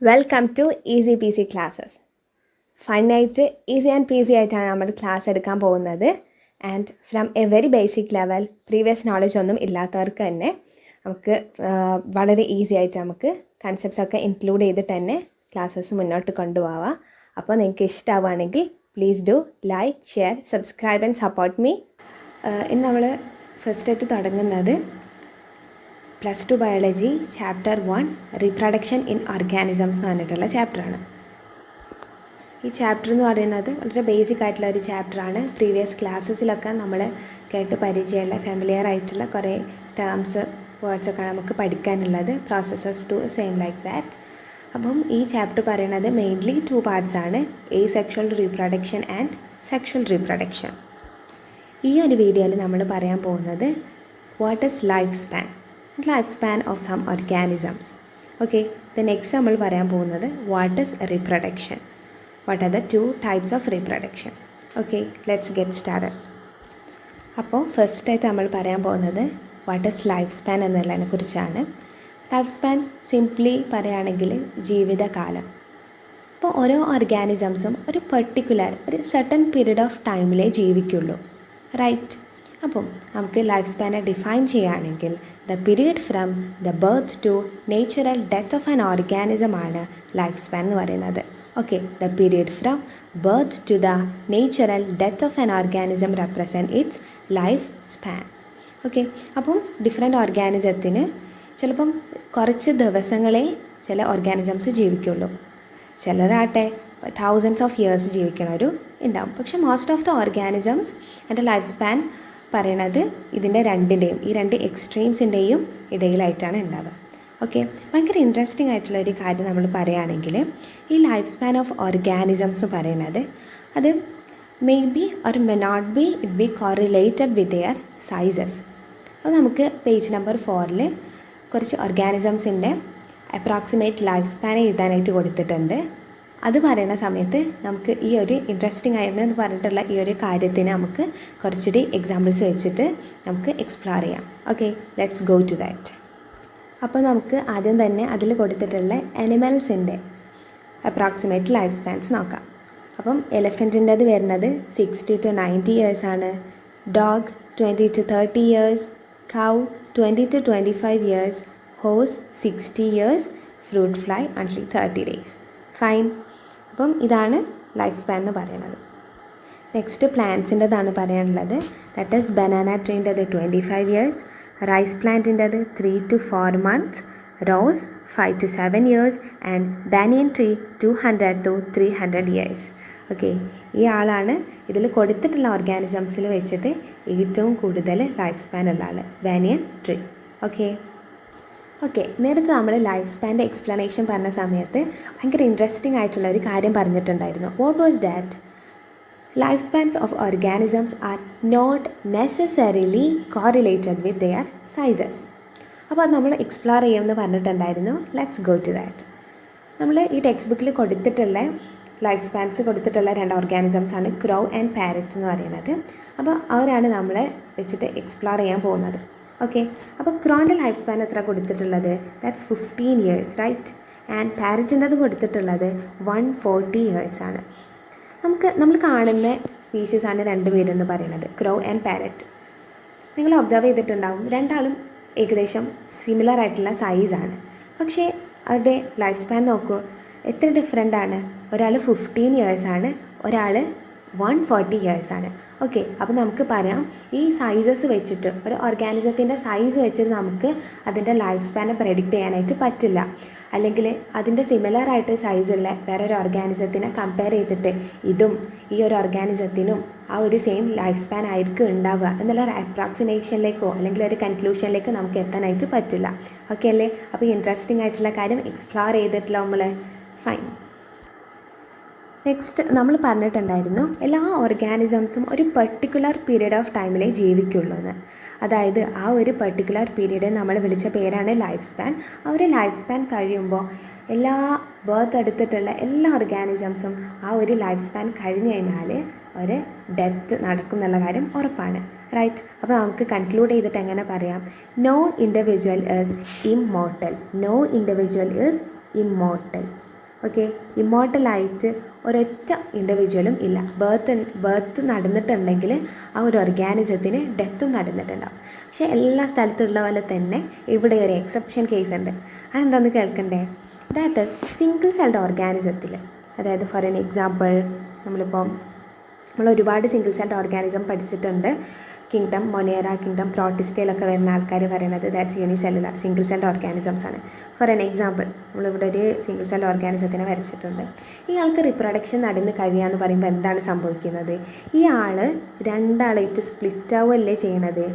Welcome to easy P C classes. ഫണ്ണായിട്ട് easy and P C ആയിട്ടാണ് നമ്മൾ class എടുക്കാൻ പോകുന്നത്. And from a very basic level previous knowledge ഒന്നും ഇല്ലാത്തവർക്ക് തന്നെ നമുക്ക് വളരെ ഈസി ആയിട്ട് നമുക്ക് കൺസെപ്റ്റ്സ് ഒക്കെ ഇൻക്ലൂഡ് ചെയ്തിട്ട് തന്നെ ക്ലാസ്സസ് മുന്നോട്ട് കൊണ്ടുപോകാം. അപ്പോൾ നിങ്ങൾക്ക് ഇഷ്ടമാവുകയാണെങ്കിൽ please do like, share, subscribe and support me. ഇന്ന് നമ്മൾ ഫസ്റ്റായിട്ട് തുടങ്ങുന്നത് +2 biology chapter 1 reproduction in organisms എന്ന് പറഞ്ഞിട്ടുള്ള ചാപ്റ്ററാണ്. ഈ ചാപ്റ്റർ എന്ന് പറയുന്നത് വളരെ ബേസിക് ആയിട്ടുള്ള ഒരു ചാപ്റ്ററാണ്. പ്രീവിയസ് ക്ലാസ്സസിലൊക്കെ നമ്മൾ കേട്ട് പരിചയമുള്ള ഫെമിലിയർ ആയിട്ടുള്ള കുറേ ടേംസ്, വേർഡ്സൊക്കെ നമുക്ക് പഠിക്കാനുള്ളത്. Processes to same like that. അപ്പം ഈ ചാപ്റ്റർ പറയുന്നത് മെയിൻലി 2 പാർട്സ് ആണ്: sexual reproduction and sexual reproduction. ഈ ഒരു വീഡിയോയിൽ നമ്മൾ പറയാൻ പോകുന്നത് what is life span of some organisms. Okay, next നമ്മൾ പറയാൻ പോകുന്നത് what is reproduction, what are the 2 types of reproduction. Okay, let's get started. അപ്പോൾ ഫസ്റ്റായിട്ട് നമ്മൾ പറയാൻ പോകുന്നത് വാട്ട് ഈസ് ലൈഫ് സ്പാൻ എന്നുള്ളതിനെ കുറിച്ചാണ്. ലൈഫ് സ്പാൻ സിംപ്ലി പറയുകയാണെങ്കിൽ ജീവിതകാലം. അപ്പോൾ ഓരോ ഓർഗാനിസംസും ഒരു സർട്ടൻ പീരീഡ് ഓഫ് ടൈമിലേ ജീവിക്കുള്ളൂ, റൈറ്റ്? അപ്പം നമുക്ക് ലൈഫ് സ്പാനെ ഡിഫൈൻ ചെയ്യുകയാണെങ്കിൽ the period from the birth to natural death of an organism ആണ് ലൈഫ് സ്പാൻ എന്ന് പറയുന്നത്. Okay, the period from birth to the natural death of an organism represent its life span. Okay, അപ്പം different ഓർഗാനിസത്തിന് ചിലപ്പം കുറച്ച് ദിവസങ്ങളെ ചില organisms ജീവിക്കുള്ളൂ, ചിലരാട്ടെ തൗസൻഡ്സ് ഓഫ് ഇയേഴ്സ് ജീവിക്കണവരും ഉണ്ടാവും. പക്ഷേ മോസ്റ്റ് ഓഫ് ദ ഓർഗാനിസംസ് എൻ്റെ ലൈഫ് സ്പാൻ പറയണത് ഇതിൻ്റെ ഈ രണ്ട് എക്സ്ട്രീംസിൻ്റെയും ഇടയിലായിട്ടാണ് ഉണ്ടാവുക. ഓക്കെ, ഭയങ്കര ഇൻട്രസ്റ്റിംഗ് ആയിട്ടുള്ള ഒരു കാര്യം നമ്മൾ പറയുകയാണെങ്കിൽ ഈ ലൈഫ് സ്പാൻ ഓഫ് ഓർഗാനിസംസ് പറയുന്നത് അത് may be or may not be it be correlated with their sizes. അപ്പോൾ നമുക്ക് പേജ് നമ്പർ 4 കുറച്ച് ഓർഗാനിസംസിൻ്റെ അപ്രോക്സിമേറ്റ് ലൈഫ് സ്പാൻ എഴുതാനായിട്ട് കൊടുത്തിട്ടുണ്ട്. അത് പറയുന്ന സമയത്ത് നമുക്ക് ഈ ഒരു ഇൻട്രസ്റ്റിംഗ് ആയിരുന്നു പറഞ്ഞിട്ടുള്ള ഈ ഒരു കാര്യത്തിന് നമുക്ക് കുറച്ചുകൂടി എക്സാമ്പിൾസ് വെച്ചിട്ട് നമുക്ക് എക്സ്പ്ലോർ ചെയ്യാം. Okay, let's go to that. അപ്പോൾ നമുക്ക് ആദ്യം തന്നെ അതിൽ കൊടുത്തിട്ടുള്ള അനിമൽസിൻ്റെ അപ്രോക്സിമേറ്റ് ലൈഫ് സ്പാൻസ് നോക്കാം. അപ്പം എലഫൻറ്റിൻ്റെത് വരുന്നത് 60 to 90 ഇയേഴ്സ് ആണ്, dog 20 to 30 years, cow 20 to 25 years, horse 60 years, fruit fly only 30 days. Fine. അപ്പം ഇതാണ് ലൈഫ് സ്പാൻ എന്ന് പറയുന്നത്. നെക്സ്റ്റ് പ്ലാന്റ്സിൻ്റെതാണ് പറയാനുള്ളത്. ദാറ്റ് ഈസ് ബനാന ട്രീൻ്റെത് 25 ഇയേഴ്സ്, റൈസ് പ്ലാന്റിൻ്റെത് 3 to 4 months, rose 5 to 7 years and banyan tree 200 to 300 years. Okay, ഈ ആളാണ് ഇതിൽ കൊടുത്തിട്ടുള്ള ഓർഗാനിസംസിൽ വെച്ചിട്ട് ഏറ്റവും കൂടുതൽ ലൈഫ് സ്പാൻ ഉള്ള ആൾ, ബാനിയൻ ട്രീ. ഓക്കെ, നേരത്തെ നമ്മൾ ലൈഫ് സ്പാൻ്റെ എക്സ്പ്ലനേഷൻ പറഞ്ഞ സമയത്ത് ഭയങ്കര ഇൻട്രസ്റ്റിംഗ് ആയിട്ടുള്ള ഒരു കാര്യം പറഞ്ഞിട്ടുണ്ടായിരുന്നു. What was that? Life spans of organisms are not necessarily correlated with their sizes. അപ്പോൾ അത് നമ്മൾ എക്സ്പ്ലോർ ചെയ്യുമെന്ന് പറഞ്ഞിട്ടുണ്ടായിരുന്നു. Let's go to that. നമ്മൾ ഈ ടെക്സ്റ്റ് ബുക്കിൽ കൊടുത്തിട്ടുള്ള ലൈഫ് സ്പാൻസ് കൊടുത്തിട്ടുള്ള 2 ഓർഗാനിസംസ് ആണ് ക്രോ ആൻഡ് പാരറ്റ് എന്ന് പറയുന്നത്. അപ്പോൾ അവരാണ് നമ്മൾ വെച്ചിട്ട് എക്സ്പ്ലോർ ചെയ്യാൻ പോകുന്നത്. ഓക്കെ, അപ്പോൾ ക്രോൻ്റെ ലൈഫ് സ്പാൻ എത്ര കൊടുത്തിട്ടുള്ളത്? That's 15 years, right? ആൻഡ് പാരറ്റിൻ്റെത് കൊടുത്തിട്ടുള്ളത് 140 ഇയേഴ്സ് ആണ്. നമ്മൾ കാണുന്ന സ്പീഷീസാണ് 2 പേരെന്ന് പറയുന്നത്, ക്രോ ആൻഡ് പാരറ്റ്. നിങ്ങൾ ഒബ്സർവ് ചെയ്തിട്ടുണ്ടാവും, രണ്ടാളും ഏകദേശം സിമിലർ ആയിട്ടുള്ള സൈസാണ്. പക്ഷേ അവരുടെ ലൈഫ് സ്പാൻ നോക്കൂ, എത്ര ഡിഫറെൻ്റ് ആണ്. ഒരാൾ 15 ഇയേഴ്സ് ആണ്, ഒരാൾ 140 ഇയേഴ്സ് ആണ്. ഓക്കെ, അപ്പോൾ നമുക്ക് പറയാം ഈ സൈസസ് വെച്ചിട്ട്, ഒരു ഓർഗാനിസത്തിൻ്റെ സൈസ് വെച്ചിട്ട് നമുക്ക് അതിൻ്റെ ലൈഫ് സ്പാനെ പ്രെഡിക്റ്റ് ചെയ്യാനായിട്ട് പറ്റില്ല. അല്ലെങ്കിൽ അതിൻ്റെ സിമിലർ ആയിട്ട് സൈസുള്ള വേറൊരു ഓർഗാനിസത്തിനെ കമ്പയർ ചെയ്തിട്ട് ഇതും ഈ ഒരു ഓർഗാനിസത്തിനും ആ ഒരു സെയിം ലൈഫ് സ്പാൻ ആയിരിക്കും ഉണ്ടാവുക എന്നുള്ള ഒരു അപ്രോക്സിമേഷനിലേക്കോ അല്ലെങ്കിൽ ഒരു കൺക്ലൂഷനിലേക്കോ നമുക്ക് എത്താനായിട്ട് പറ്റില്ല. ഓക്കെ അല്ലേ? അപ്പോൾ ഇൻട്രസ്റ്റിംഗ് ആയിട്ടുള്ള കാര്യം എക്സ്പ്ലോർ ചെയ്തിട്ടില്ല നമ്മൾ. ഫൈൻ. നെക്സ്റ്റ് നമ്മൾ പറഞ്ഞിട്ടുണ്ടായിരുന്നു എല്ലാ ഓർഗാനിസംസും ഒരു പെർട്ടിക്കുലർ പീരീഡ് ഓഫ് ടൈമിലേ ജീവിക്കുള്ളൂ എന്ന്. അതായത് ആ ഒരു പെർട്ടിക്കുലർ പീരീഡ് നമ്മൾ വിളിച്ച പേരാണ് ലൈഫ് സ്പാൻ. ആ ഒരു ലൈഫ് സ്പാൻ കഴിയുമ്പോൾ എല്ലാ ബർത്ത് എടുത്തിട്ടുള്ള എല്ലാ ഓർഗാനിസംസും ആ ഒരു ലൈഫ് സ്പാൻ കഴിഞ്ഞ് കഴിഞ്ഞാൽ ഒരു ഡെത്ത് നടക്കും എന്നുള്ള കാര്യം ഉറപ്പാണ്, റൈറ്റ്? അപ്പോൾ നമുക്ക് കൺക്ലൂഡ് ചെയ്തിട്ട് എങ്ങനെ പറയാം? No individual is immortal. Okay, ഇമ്മോർട്ടലായിട്ട് ഒരൊറ്റ ഇൻഡിവിജ്വലും ഇല്ല. ബർത്ത് നടന്നിട്ടുണ്ടെങ്കിൽ ആ ഒരു ഓർഗാനിസത്തിന് ഡെത്തും നടന്നിട്ടുണ്ടാവും. പക്ഷേ എല്ലാ സ്ഥലത്തുള്ള പോലെ തന്നെ ഇവിടെ ഒരു എക്സെപ്ഷൻ കേസ് ഉണ്ട്. അതെന്താണെന്ന് കേൾക്കണ്ടേ? ദാറ്റ് ഈസ് സിംഗിൾ സെൽഡ് ഓർഗാനിസത്തിൽ, അതായത് ഫോർ എൻ എക്സാമ്പിൾ നമ്മൾ ഒരുപാട് സിംഗിൾ സെൽഡ് ഓർഗാനിസം പഠിച്ചിട്ടുണ്ട്. കിങ്ഡം മൊനേറ, കിങ്ഡം പ്രോട്ടിസ്റ്റയിലൊക്കെ വരുന്ന ആൾക്കാർ പറയുന്നത് that's unicellular single celled organisms ആണ്. ഫോർ എൻ എക്സാമ്പിൾ നമ്മളിവിടെ ഒരു സിംഗിൾ സെൽഡ് ഓർഗാനിസത്തിനെ വരച്ചിട്ടുണ്ട്. ഈ ആൾക്ക് റീപ്രൊഡക്ഷൻ നടന്ന് കഴിയാന്ന് പറയുമ്പോൾ എന്താണ് സംഭവിക്കുന്നത്? ഈ ആൾ രണ്ടാളായിട്ട് സ്പ്ലിറ്റ് ആവുകയല്ലേ ചെയ്യണത്,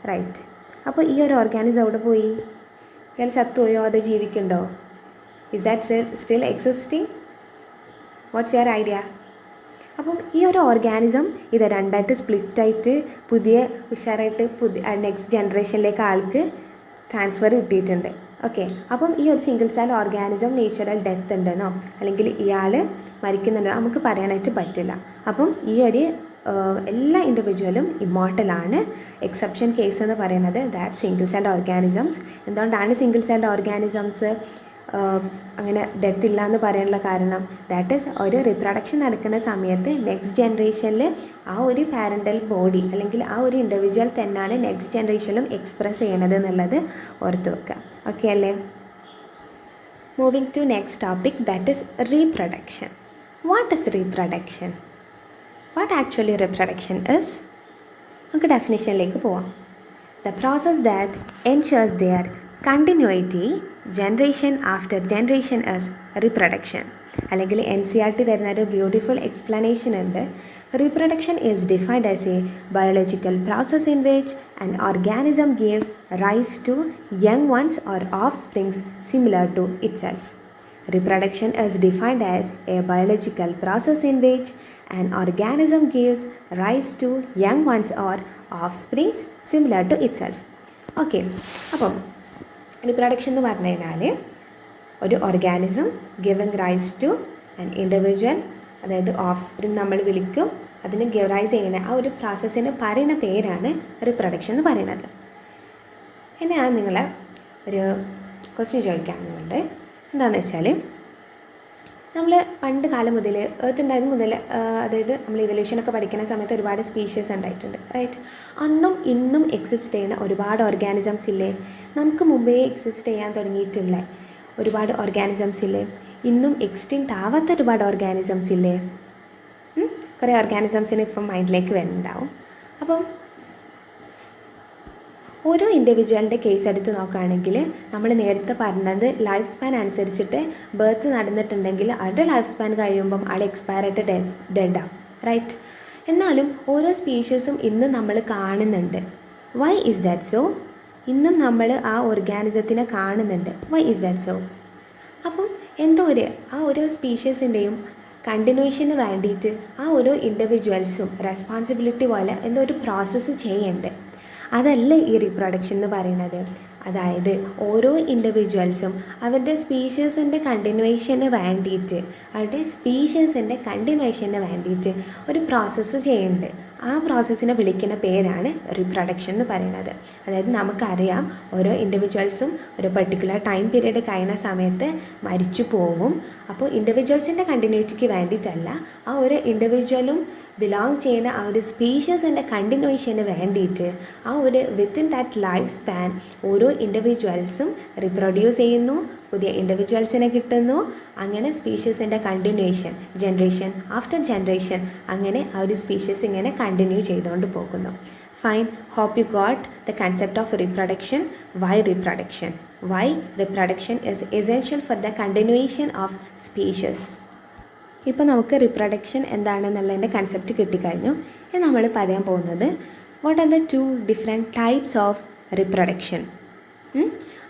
റൈറ്റ്? അപ്പോൾ ഈ ഒരു ഓർഗാനിസം അവിടെ പോയി, ഇയാൾ ചത്തുപോയോ അതോ ജീവിക്കുന്നുണ്ടോ? Is that still existing? What's your idea? അപ്പം ഈ ഒരു ഓർഗാനിസം ഇത് രണ്ടായിട്ട് സ്പ്ലിറ്റായിട്ട് പുതിയ ഉഷാറായിട്ട് നെക്സ്റ്റ് ജനറേഷനിലേക്ക് ആൾക്ക് ട്രാൻസ്ഫർ കിട്ടിയിട്ടുണ്ട്. ഓക്കെ, അപ്പം ഈ ഒരു single cell organism natural death ഉണ്ടെന്നോ അല്ലെങ്കിൽ ഇയാൾ മരിക്കുന്നുണ്ടോ നമുക്ക് പറയാനായിട്ട് പറ്റില്ല. അപ്പം ഈ ഒരു എല്ലാ ഇൻഡിവിജ്വലും ഇമ്മോർട്ടലാണ്. എക്സെപ്ഷൻ കേസ് എന്ന് പറയുന്നത് ദാറ്റ് സിംഗിൾ സെൽഡ് ഓർഗാനിസംസ്. എന്തുകൊണ്ടാണ് സിംഗിൾ സെൽഡ് ഓർഗാനിസംസ് അങ്ങനെ ഡെത്ത് ഇല്ല എന്ന് പറയാനുള്ള കാരണം ദാറ്റ് ഈസ് ഒരു റീപ്രൊഡക്ഷൻ നടക്കുന്ന സമയത്ത് നെക്സ്റ്റ് ജനറേഷനിൽ ആ ഒരു പാരൻ്റൽ ബോഡി അല്ലെങ്കിൽ ആ ഒരു ഇൻഡിവിജ്വൽ തന്നെയാണ് നെക്സ്റ്റ് ജനറേഷനിലും എക്സ്പ്രസ് ചെയ്യണത് എന്നുള്ളത് ഓർത്ത് വെക്കുക. ഓക്കെ അല്ലേ? Moving to next topic, that is reproduction. What is reproduction? What actually reproduction is? നമുക്ക് ഡെഫിനിഷനിലേക്ക് പോവാം. The process that ensures their continuity generation after generation is reproduction. അല്ലെങ്കിൽ NCERT തരുന്ന ഒരു ബ്യൂട്ടിഫുൾ എക്സ്പ്ലനേഷൻ ഉണ്ട്. Reproduction is defined as a biological process in which an organism gives rise to young ones or offsprings similar to itself. Reproduction is defined as a biological process in which an organism gives rise to young ones or offsprings similar to itself. Okay, അപ്പം reproduction എന്ന് പറഞ്ഞു കഴിഞ്ഞാൽ ഒരു organism giving rise to an individual, അതായത് offspring നമ്മൾ വിളിക്കും, അതിന് give rice ചെയ്യുന്ന ആ ഒരു പ്രോസസ്സിന് പറയുന്ന പേരാണ് റീപ്രൊഡക്ഷൻ എന്ന് പറയുന്നത്. എന്നെ ഞാൻ നിങ്ങളെ ഒരു ക്വസ്റ്റ്യൻ ചോദിക്കാനുണ്ട്. എന്താണെന്ന് വെച്ചാൽ നമ്മൾ പണ്ട് കാലം മുതൽ എർത്ത് ഉണ്ടായത് മുതൽ, അതായത് നമ്മൾ ഇവല്യൂഷനൊക്കെ പഠിക്കുന്ന സമയത്ത് ഒരുപാട് സ്പീഷീസ് ഉണ്ടായിട്ടുണ്ട്, റൈറ്റ്? അന്നും ഇന്നും എക്സിസ്റ്റ് ചെയ്യുന്ന ഒരുപാട് ഓർഗാനിസംസ് ഇല്ലേ? നമുക്ക് മുമ്പേ എക്സിസ്റ്റ് ചെയ്യാൻ തുടങ്ങിയിട്ടുള്ള ഒരുപാട് ഓർഗാനിസംസ് ഇല്ലേ? ഇന്നും എക്സ്റ്റിങ്ക്റ്റ് ആവാത്ത ഒരുപാട് ഓർഗാനിസംസ് ഇല്ലേ? കുറേ ഓർഗാനിസംസിന് ഇപ്പം മൈൻഡിലേക്ക് വരുന്നുണ്ടാവും. അപ്പം ഓരോ ഇൻഡിവിജ്വലിൻ്റെ കേസ് എടുത്ത് നോക്കുകയാണെങ്കിൽ നമ്മൾ നേരത്തെ പറഞ്ഞത് ലൈഫ് സ്പാൻ അനുസരിച്ചിട്ട് ബർത്ത് നടന്നിട്ടുണ്ടെങ്കിൽ അവരുടെ ലൈഫ് സ്പാൻ കഴിയുമ്പം ആൾ എക്സ്പയർ ആയിട്ട് ഡെഡാവും, റൈറ്റ്? എന്നാലും ഓരോ സ്പീഷീസും ഇന്ന് നമ്മൾ കാണുന്നുണ്ട്. Why is that so? ഇന്നും നമ്മൾ ആ ഓർഗാനിസത്തിനെ കാണുന്നുണ്ട്. Why is that so? അപ്പം എന്തോ ആ ഓരോ സ്പീഷീസിൻ്റെയും കണ്ടിന്യൂഷന് വേണ്ടിയിട്ട് ആ ഓരോ ഇൻഡിവിജ്വൽസും റെസ്പോൺസിബിലിറ്റി പോലെ എന്തോ ഒരു പ്രോസസ്സ് ചെയ്യുന്നുണ്ട്. അതല്ല ഈ റീപ്രൊഡക്ഷൻ എന്ന് പറയുന്നത്. അതായത് ഓരോ ഇൻഡിവിജ്വൽസും അവരുടെ സ്പീഷീസിൻ്റെ കണ്ടിന്യൂഷന് വേണ്ടിയിട്ട് ഒരു പ്രോസസ്സ് ചെയ്യുന്നുണ്ട്. ആ പ്രോസസ്സിനെ വിളിക്കുന്ന പേരാണ് റീപ്രൊഡക്ഷൻ എന്ന് പറയുന്നത്. അതായത് നമുക്കറിയാം ഓരോ ഇൻഡിവിജ്വൽസും ഒരു പെർട്ടിക്കുലർ ടൈം പീരീഡ് കഴിയുന്ന സമയത്ത് മരിച്ചു പോകും. അപ്പോൾ ഇൻഡിവിജ്വൽസിൻ്റെ കണ്ടിന്യൂറ്റിക്ക് വേണ്ടിയിട്ടല്ല, ആ ഒരു ഇൻഡിവിജ്വലും ബിലോങ് ചെയ്യുന്ന ആ ഒരു സ്പീഷീസിൻ്റെ കണ്ടിന്യൂഷന് വേണ്ടിയിട്ട് ആ ഒരു വിത്തിൻ ദാറ്റ് ലൈഫ് സ്പാൻ ഓരോ ഇൻഡിവിജ്വൽസും റീപ്രൊഡ്യൂസ് ചെയ്യുന്നു, പുതിയ ഇൻഡിവിജ്വൽസിനെ കിട്ടുന്നു. അങ്ങനെ സ്പീഷീസിൻ്റെ കണ്ടിന്യൂഷൻ ജനറേഷൻ ആഫ്റ്റർ ജനറേഷൻ അങ്ങനെ ആ ഒരു സ്പീഷീസ് ഇങ്ങനെ കണ്ടിന്യൂ ചെയ്തുകൊണ്ട് പോകുന്നു. Fine, hope you got the concept of reproduction. Why reproduction? Why reproduction is essential for the continuation of species. ഇപ്പോൾ നമുക്ക് റീപ്രൊഡക്ഷൻ എന്താണെന്നുള്ളതിൻ്റെ കൺസെപ്റ്റ് കിട്ടിക്കഴിഞ്ഞു. ഇനി നമ്മൾ പറയാൻ പോകുന്നത് what are the 2 different types of reproduction.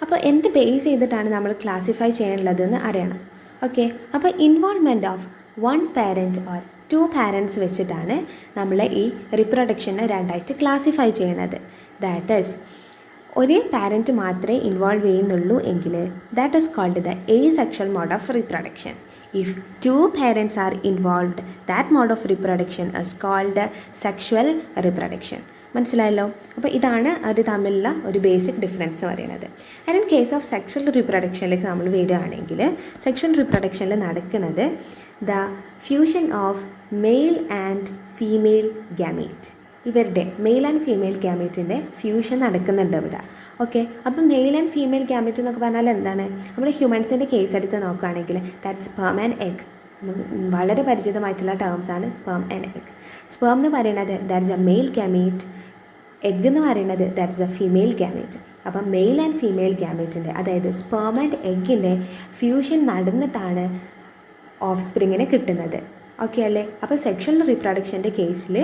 അപ്പോൾ എന്ത് ബേസ് ചെയ്തിട്ടാണ് നമ്മൾ ക്ലാസിഫൈ ചെയ്യാനുള്ളതെന്ന് അറിയണം. ഓക്കെ, അപ്പോൾ involvement of 1 parent or 2 parents വെച്ചിട്ടാണ് നമ്മൾ ഈ റീപ്രൊഡക്ഷനെ രണ്ടായിട്ട് ക്ലാസിഫൈ ചെയ്യണത്. ദാറ്റ് ഈസ് ഒരേ പാരൻറ്റ് മാത്രമേ ഇൻവോൾവ് ചെയ്യുന്നുള്ളൂ എങ്കിൽ that is called the asexual mode of reproduction. If 2 parents are involved, that mode of reproduction is called sexual reproduction. മനസ്സിലായല്ലോ. അപ്പോൾ ഇതാണ് അത് തമ്മിലുള്ള ഒരു ബേസിക് ഡിഫറൻസ് പറയുന്നത്. And in case of sexual റീപ്രൊഡക്ഷനിലേക്ക് നമ്മൾ വരികയാണെങ്കിൽ സെക്ഷൽ റീപ്രൊഡക്ഷനിൽ നടക്കുന്നത് the fusion of male and female gamete. ഇവരുടെ മെയിൽ ആൻഡ് ഫീമെയിൽ ഗാമീറ്റിൻ്റെ ഫ്യൂഷൻ നടക്കുന്നുണ്ട് ഇവിടെ. ഓക്കെ, അപ്പം മെയിൽ ആൻഡ് ഫീമെയിൽ ഗാമീറ്റ് എന്നൊക്കെ പറഞ്ഞാൽ എന്താണ്? നമ്മൾ ഹ്യൂമൻസിൻ്റെ കേസ് എടുത്ത് നോക്കുകയാണെങ്കിൽ ദാറ്റ് സ്പേം ആൻഡ് എഗ്, വളരെ പരിചിതമായിട്ടുള്ള ടേംസാണ് സ്പേം ആൻഡ് എഗ്. സ്പേം എന്ന് പറയുന്നത് that's A mail gamete, egg എന്ന് പറയുന്നത് ദാറ്റ്സ് എ ഫീമെയിൽ ഗാമീറ്റ്. അപ്പം മെയിൽ ആൻഡ് ഫീമെയിൽ ഗാമീറ്റിൻ്റെ, അതായത് സ്പേം ആൻഡ് എഗ്ഗിൻ്റെ ഫ്യൂഷൻ നടന്നിട്ടാണ് ഓഫ് സ്പ്രിങ്ങിന് കിട്ടുന്നത്. ഓക്കെ അല്ലേ? അപ്പോൾ സെക്ഷൽ റീപ്രൊഡക്ഷൻ്റെ കേസിൽ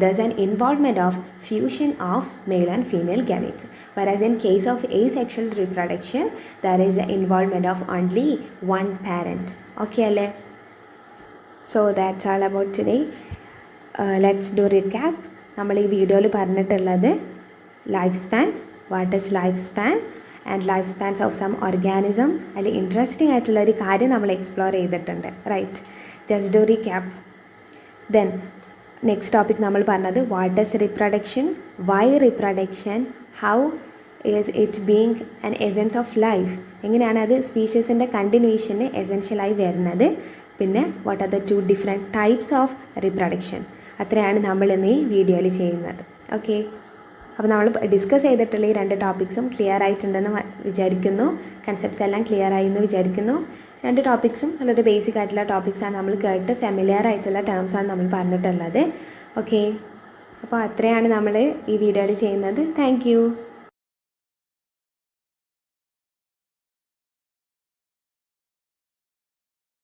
there's an involvement of fusion of male and female gametes, whereas in case of asexual reproduction there is the involvement of only one parent. Okay alle? So that's all about today. Let's do recap. നമ്മൾ ഈ വീഡിയോയിൽ പറഞ്ഞിട്ടുള്ളത് life span, what is life span and life spans of some organisms. അതിൽ interesting ആയിട്ടുള്ള ഒരു കാര്യം നമ്മൾ explore ചെയ്തിട്ടുണ്ട്. Right, just do recap. Then next topic നമ്മൾ പറഞ്ഞത് what is reproduction, why reproduction, how is it being an essence of life, എങ്ങനെയാണ് അത് സ്പീഷീസിൻ്റെ കണ്ടിന്യൂഷന് എസെൻഷ്യലായി വരുന്നത്, പിന്നെ what are the 2 different types of reproduction. അത്രയാണ് നമ്മൾ ഇന്ന് ഈ വീഡിയോയിൽ ചെയ്യുന്നത്. ഓക്കെ, അപ്പോൾ നമ്മൾ ഡിസ്കസ് ചെയ്തിട്ടുള്ള ഈ 2 ടോപ്പിക്സും ക്ലിയർ ആയിട്ടുണ്ടെന്ന് വിചാരിക്കുന്നു. കൺസെപ്റ്റ്സ് എല്ലാം ക്ലിയർ ആയി എന്ന് വിചാരിക്കുന്നു. 2 ടോപ്പിക്സും വളരെ ബേസിക് ആയിട്ടുള്ള ടോപ്പിക്സാണ്, നമ്മൾ കേട്ട് ഫെമിലിയർ ആയിട്ടുള്ള ടേംസാണ് നമ്മൾ പറഞ്ഞിട്ടുള്ളത്. ഓക്കെ, അപ്പോൾ അത്രയാണ് നമ്മൾ ഈ വീഡിയോയിൽ ചെയ്യുന്നത്. Thank you.